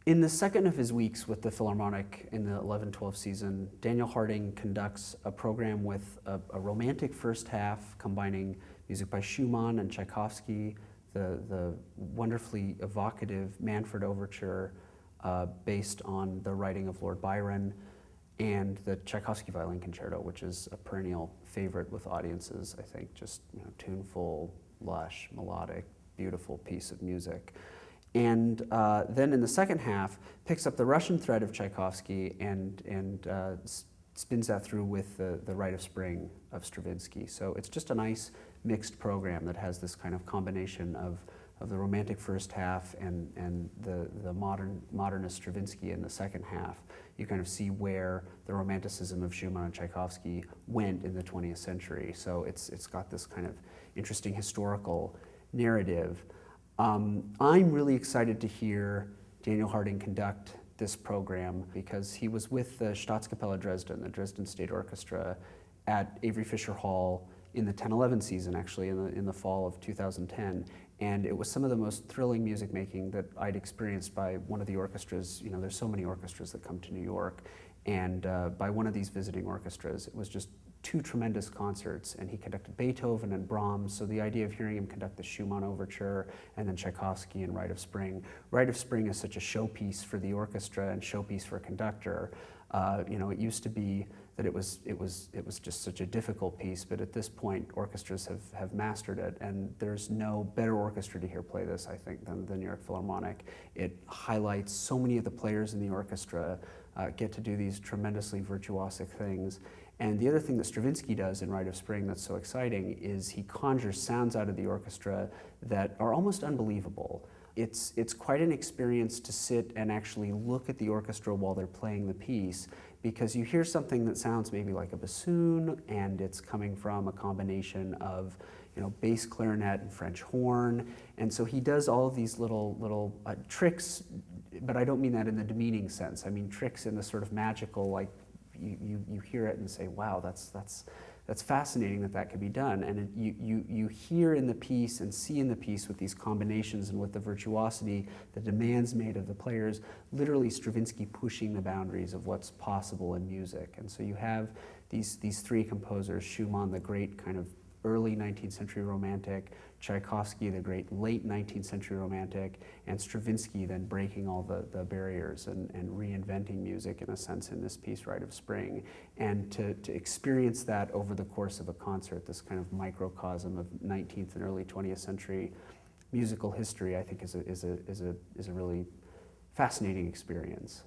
In the second of his weeks with the Philharmonic in the 11-12 season, Daniel Harding conducts a program with a romantic first half combining music by Schumann and Tchaikovsky, the wonderfully evocative Manfred Overture based on the writing of Lord Byron, and the Tchaikovsky Violin Concerto, which is a perennial favorite with audiences, I think, just tuneful, lush, melodic, beautiful piece of music. And then in the second half, picks up the Russian thread of Tchaikovsky and spins that through with the Rite of Spring of Stravinsky. So it's just a nice mixed program that has this kind of combination of the romantic first half and the modernist Stravinsky in the second half. You kind of see where the romanticism of Schumann and Tchaikovsky went in the 20th century. So it's got this kind of interesting historical narrative. I'm really excited to hear Daniel Harding conduct this program because he was with the Staatskapelle Dresden, the Dresden State Orchestra, at Avery Fisher Hall in the 10-11 season, actually, in the fall of 2010. And it was some of the most thrilling music making that I'd experienced by one of the orchestras. There's so many orchestras that come to New York, and by one of these visiting orchestras. It was just two tremendous concerts, and he conducted Beethoven and Brahms, so the idea of hearing him conduct the Schumann Overture and then Tchaikovsky and Rite of Spring. Rite of Spring is such a showpiece for the orchestra and showpiece for a conductor. It used to be that it was just such a difficult piece, but at this point orchestras have mastered it, and there's no better orchestra to hear play this, I think, than the New York Philharmonic. It highlights so many of the players in the orchestra get to do these tremendously virtuosic things. And the other thing that Stravinsky does in Rite of Spring that's so exciting is he conjures sounds out of the orchestra that are almost unbelievable. It's quite an experience to sit and actually look at the orchestra while they're playing the piece, because you hear something that sounds maybe like a bassoon, and it's coming from a combination of bass clarinet and French horn. And so he does all of these little tricks, but I don't mean that in the demeaning sense. I mean tricks in the sort of magical, like, you hear it and say, wow, that's fascinating that could be done. And you hear in the piece and see in the piece with these combinations and with the virtuosity, the demands made of the players, literally Stravinsky pushing the boundaries of what's possible in music. And so you have these three composers, Schumann, the great kind of early 19th century romantic, Tchaikovsky, the great late 19th century romantic, and Stravinsky then breaking all the barriers and reinventing music in a sense in this piece, Rite of Spring. And to experience that over the course of a concert, this kind of microcosm of 19th and early 20th century musical history, I think is a really fascinating experience.